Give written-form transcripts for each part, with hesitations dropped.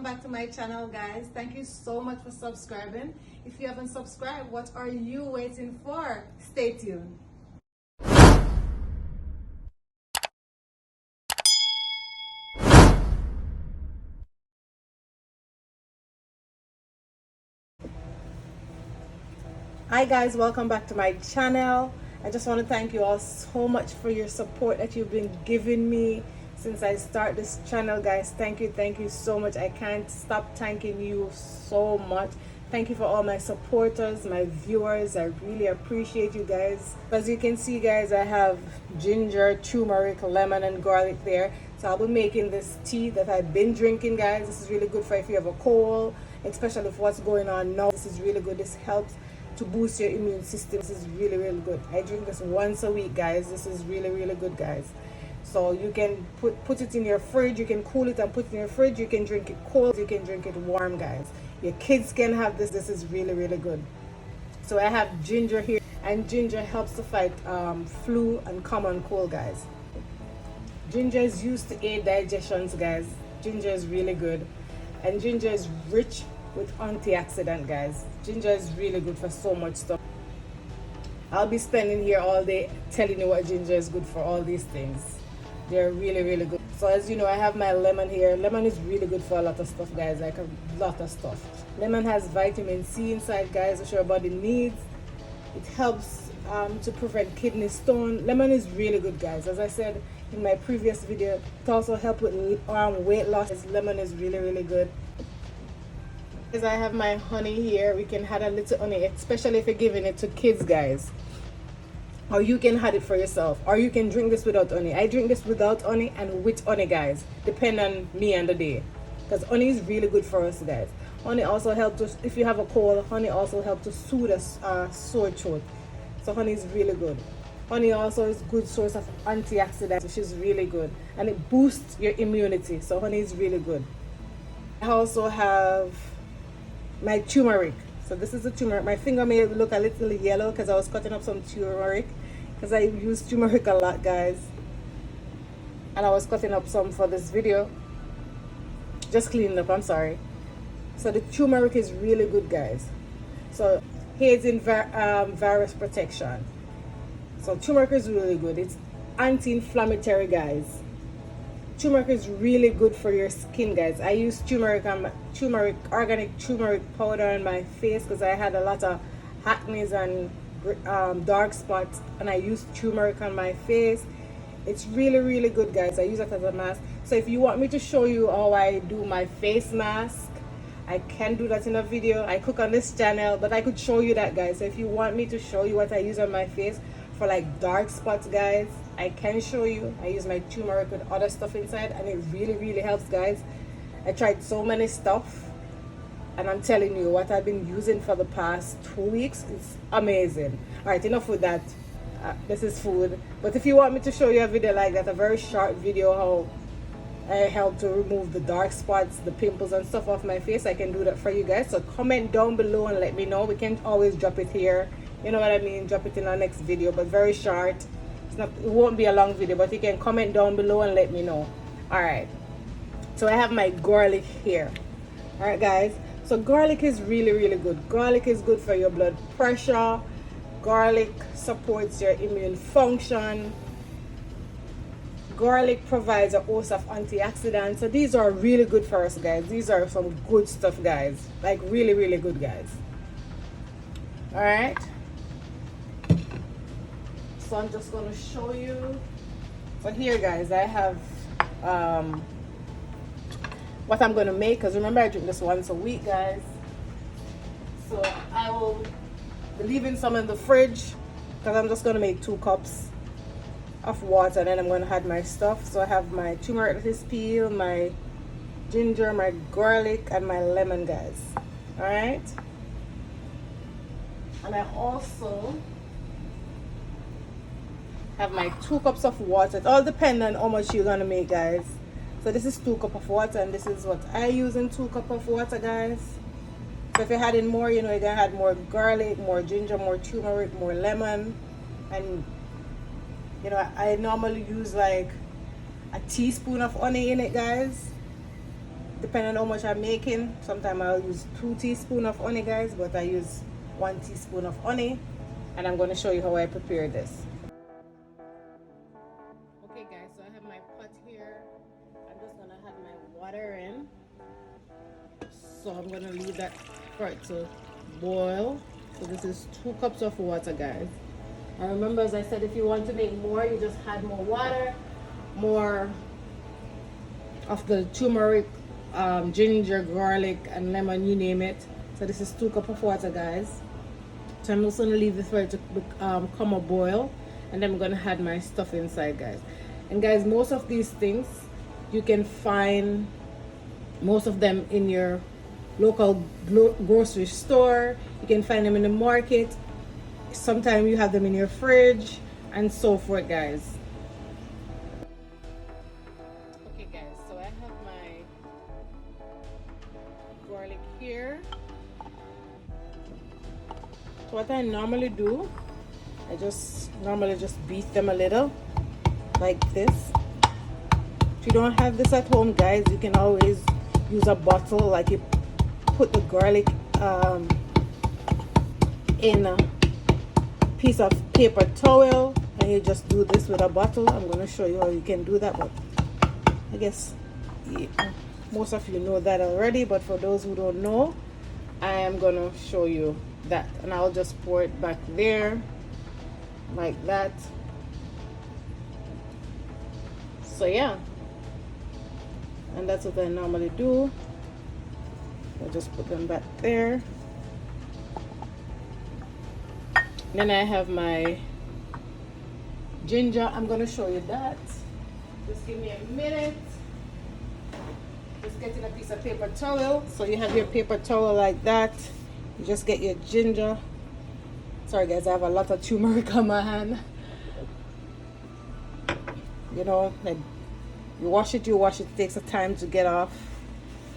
welcome back to my channel, guys. Thank you so much for subscribing. If you haven't subscribed, what are you waiting for? Stay tuned. Hi guys, welcome back to my channel. I just want to thank you all so much for your support that you've been giving me since I start this channel, guys. Thank you so much. I can't stop thanking you so much. Thank you for all my supporters, my viewers. I really appreciate you guys. As you can see, guys, I have ginger, turmeric, lemon, and garlic there. So I'll be making this tea that I've been drinking, guys. This is really good for if you have a cold, especially for what's going on now. This is really good. This helps to boost your immune system. This is really good. I drink this once a week, guys. This is really good, guys. So you can put it in your fridge. You can cool it and put it in your fridge. You can drink it cold, you can drink it warm, guys. Your kids can have this. This is really good. So I have ginger here, and ginger helps to fight flu and common cold, guys. Ginger is used to aid digestions, guys. Ginger is really good, and ginger is rich with antioxidant, guys. Ginger is really good for so much stuff. I'll be spending here all day telling you what ginger is good for, all these things. They're really good. So as you know, I have my lemon here. Lemon is really good for a lot of stuff, guys, like a lot of stuff. Lemon has vitamin C inside, guys, which your body needs. It helps to prevent kidney stone. Lemon is really good, guys. As I said in my previous video, it also helps with weight loss. Lemon is really good. As I have my honey here, we can add a little honey, especially if you're giving it to kids, guys. Or you can add it for yourself, or you can drink this without honey. I drink this without honey and with honey, guys, depending on me and the day, because honey is really good for us, guys. Honey also helps us if you have a cold. Honey also helps to soothe a sore throat. So honey is really good. Honey also is a good source of antioxidants, which is really good, and it boosts your immunity. So honey is really good. I also have my turmeric. So this is the turmeric. My finger may look a little yellow because I was cutting up some turmeric, because I use turmeric a lot, guys, and I was cutting up some for this video. Just cleaning up, I'm sorry. So the turmeric is really good, guys. So aids in virus protection. So turmeric is really good. It's anti-inflammatory, guys. Turmeric is really good for your skin, guys. I use organic turmeric powder on my face because I had a lot of acne and dark spots, and I use turmeric on my face. It's really good, guys. I use it as a mask. So if you want me to show you how I do my face mask, I can do that in a video. I cook on this channel, but I could show you that, guys. So if you want me to show you what I use on my face for like dark spots, guys, I can show you. I use my turmeric with other stuff inside, and it really helps, guys. I tried so many stuff, and I'm telling you, what I've been using for the past 2 weeks, it's amazing. All right, enough with that. This is food. But if you want me to show you a video like that, a very short video how I help to remove the dark spots, the pimples and stuff off my face, I can do that for you guys. So comment down below and let me know. We can't always drop it here, you know what I mean, drop it in our next video, but very short. It won't be a long video, but you can comment down below and let me know. All right, so I have my garlic here. All right, guys, so garlic is really good. Garlic is good for your blood pressure. Garlic supports your immune function. Garlic provides a host of antioxidants. So these are really good for us, guys. These are some good stuff, guys, like really good, guys. All right, so I'm just going to show you. So here, guys, I have what I'm going to make, because remember I drink this once a week, guys. So I will be leaving some in the fridge, because I'm just going to make 2 cups of water, and then I'm going to add my stuff. So I have my turmeric that is peeled, my ginger, my garlic, and my lemon, guys. All right, and I also have my 2 cups of water. It all depends on how much you're gonna make, guys. So this is 2 cups of water, and this is what I use in 2 cups of water, guys. So if you're adding more, you know, you're gonna add more garlic, more ginger, more turmeric, more lemon. And you know, I normally use like a teaspoon of honey in it, guys. depending on how much I'm making, sometimes I'll use 2 teaspoons of honey, guys, but I use 1 teaspoon of honey. And I'm going to show you how I prepare this. Okay guys, so I have my pot here. I'm just going to add my water in. So I'm going to leave that for it to boil. So this is 2 cups of water, guys. And remember, as I said, if you want to make more, you just add more water, more of the turmeric, ginger, garlic, and lemon, you name it. So this is 2 cups of water, guys. So I'm just going to leave this for it to come a boil, and then I'm going to add my stuff inside, guys. And guys, most of these things you can find most of them in your local grocery store. You can find them in the market. Sometimes you have them in your fridge and so forth, guys. Okay guys, so I have my garlic here. So what I normally do, I normally just beat them a little like this. If you don't have this at home, guys, you can always use a bottle. Like you put the garlic in a piece of paper towel and you just do this with a bottle. I'm going to show you how you can do that, but I guess most of you know that already, but for those who don't know, I am going to show you that. And I'll just pour it back there like that. So yeah, and that's what I normally do. I just put them back there. Then I have my ginger. I'm going to show you that. Just give me a minute. Just getting a piece of paper towel. So you have your paper towel like that. You just get your ginger. Sorry guys, I have a lot of turmeric on my hand. You know, like you wash it, it takes a time to get off.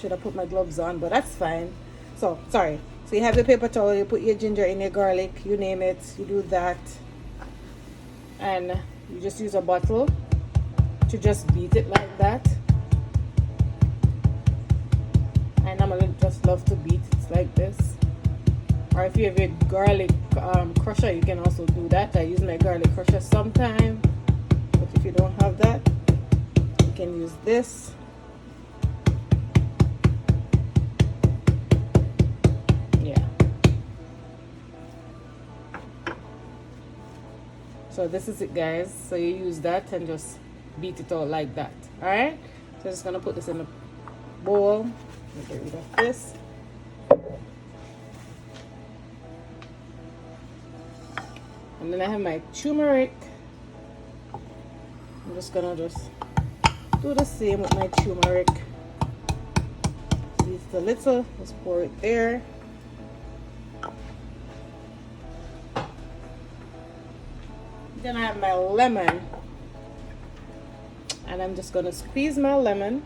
Should have put my gloves on, but that's fine. So sorry. So you have your paper towel, you put your ginger in, your garlic, you name it, you do that. And you just use a bottle to just beat it like that. I normally just love to beat it like this. Or if you have your garlic crusher, you can also do that. I use my garlic crusher sometime, but if you don't have that, you can use this. Yeah. So this is it, guys. So you use that and just beat it out like that. All right. So I'm just gonna put this in a bowl. Get rid of this. And then I have my turmeric. I'm just gonna do the same with my turmeric. See, it's a little, just pour it there. Then I have my lemon. And I'm just gonna squeeze my lemon,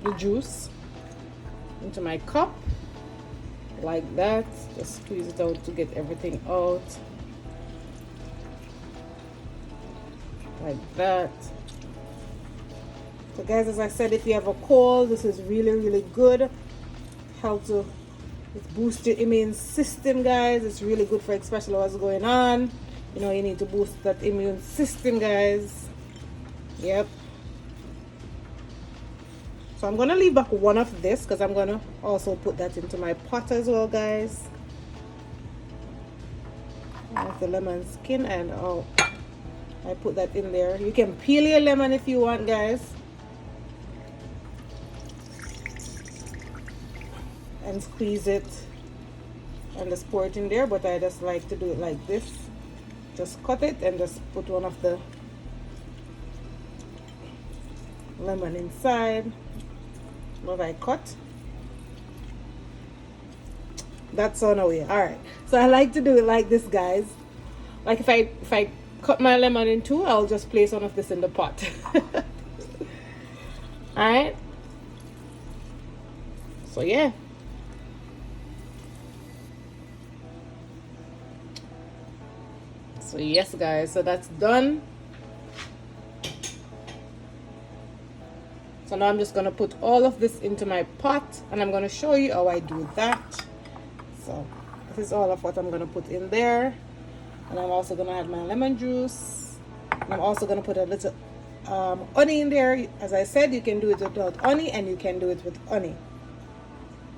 the juice, into my cup. Like that. Just squeeze it out to get everything out. Like that. So guys, as I said, if you have a cold, this is really good. Help to boost your immune system, guys. It's really good for especially what's going on. You know, you need to boost that immune system, guys. Yep. So I'm gonna leave back one of this because I'm gonna also put that into my pot as well, guys. That's the lemon skin, and I put that in there. You can peel your lemon if you want, guys, and squeeze it and just pour it in there, but I just like to do it like this. Just cut it and just put one of the lemon inside what I cut. That's on the way. All right, so I like to do it like this, guys. Like if I cut my lemon in two, I'll just place one of this in the pot. All right, so yeah. So yes, guys, so that's done. So So now I'm just going to put all of this into my pot, and I'm going to show you how I do that. So this is all of what I'm going to put in there. And I'm also going to add my lemon juice. And I'm also going to put a little honey in there. As I said, you can do it without honey and you can do it with honey.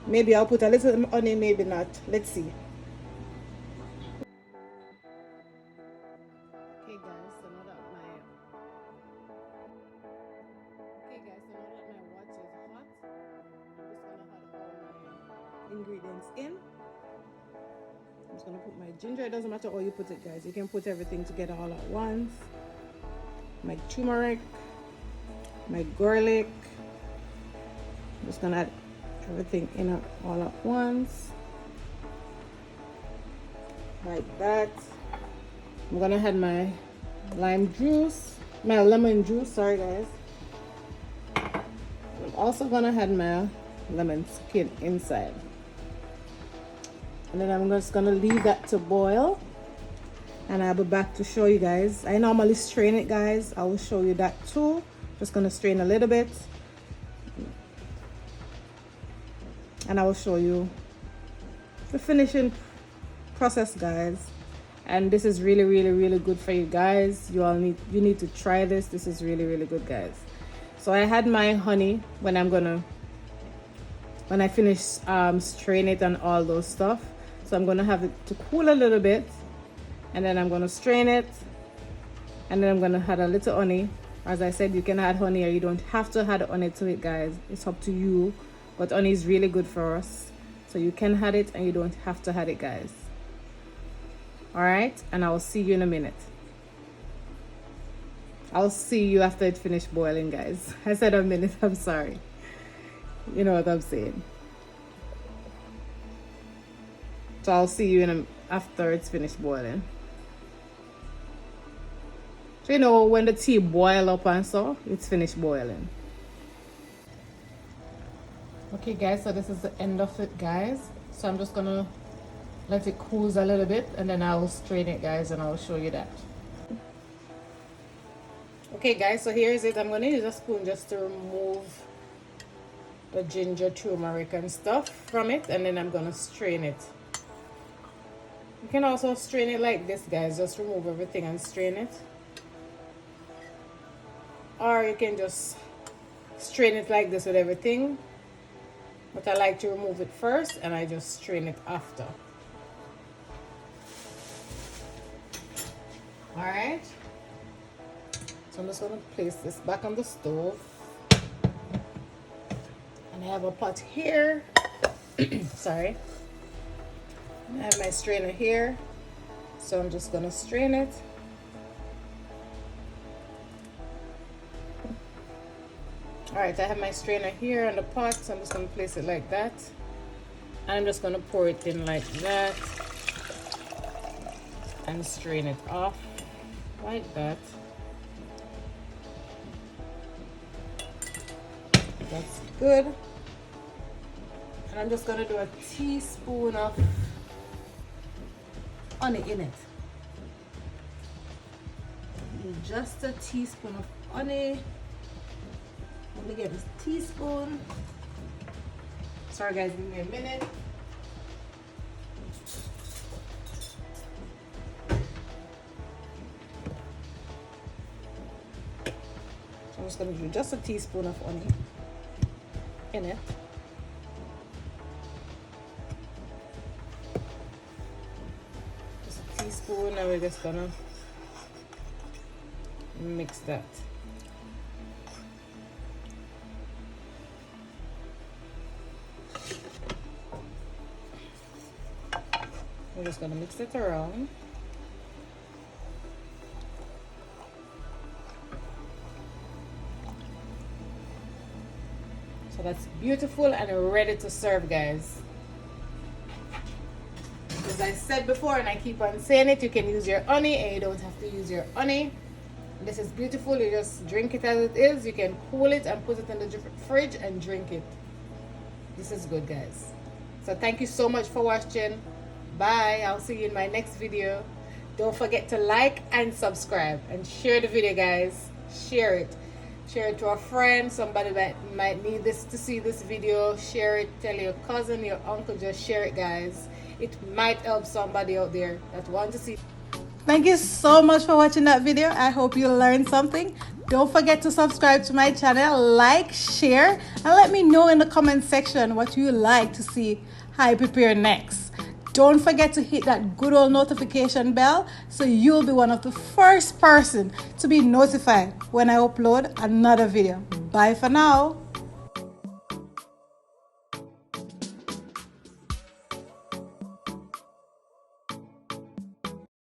Maybe I'll put a little honey, maybe not. Let's see. Okay guys, so now that my water is hot, I'm just gonna add all my ingredients in. I'm just gonna put my ginger. It doesn't matter how you put it, guys. You can put everything together all at once. My turmeric, my garlic. I'm just gonna add everything in all at once, like that. I'm gonna add my lemon juice, sorry guys. I'm also gonna add my lemon skin inside, and then I'm just gonna leave that to boil, and I'll be back to show you guys. I normally strain it, guys. I will show you that too. Just gonna strain a little bit, and I will show you the finishing process, guys. And this is really, really, really good for you guys. You need to try this. This is really, really good, guys. So I had my honey when I finish strain it and all those stuff. So I'm gonna have it to cool a little bit, and then I'm gonna strain it, and then I'm gonna add a little honey. As I said, you can add honey or you don't have to add honey to it, guys. It's up to you. But honey is really good for us, so you can add it and you don't have to add it, guys. All right, and I will see you in a minute. I'll see you after it finished boiling, guys. I said a minute, I'm sorry. You know what I'm saying. So I'll see you after it's finished boiling. So you know when the tea boil up and so, it's finished boiling. Okay guys, so this is the end of it, guys. So I'm just gonna let it cool a little bit, and then I'll strain it, guys, and I'll show you that. Okay guys, so here's it. I'm gonna use a spoon just to remove the ginger, turmeric and stuff from it, and then I'm gonna strain it. You can also strain it like this, guys. Just remove everything and strain it, or you can just strain it like this with everything, but I like to remove it first and I just strain it after. All right, so I'm just going to place this back on the stove, and I have a pot here. Sorry, I have my strainer here, so I'm just going to strain it. All right, I have my strainer here on the pot, so I'm just going to place it like that, and I'm just going to pour it in like that and strain it off like that. That's good. And I'm just going to do a teaspoon of honey in it. Just a teaspoon of honey. Let me get this teaspoon. Sorry guys, give me a minute. So I'm just going to do just a teaspoon of honey in it. Just a teaspoon, and we're just going to mix that. We're just gonna mix it around. So that's beautiful and ready to serve, guys. As I said before, and I keep on saying it, you can use your honey and you don't have to use your honey. This is beautiful. You just drink it as it is. You can cool it and put it in the fridge and drink it. This is good, guys. So thank you so much for watching. Bye. I'll see you in my next video. Don't forget to like and subscribe and share the video, guys. Share it. Share it to a friend. Somebody that might need this to see this video. Share it. Tell your cousin, your uncle. Just share it, guys. It might help somebody out there that want to see. Thank you so much for watching that video. I hope you learned something. Don't forget to subscribe to my channel, like, share, and let me know in the comment section what you like to see I prepare next. Don't forget to hit that good old notification bell so you'll be one of the first person to be notified when I upload another video. Bye for now.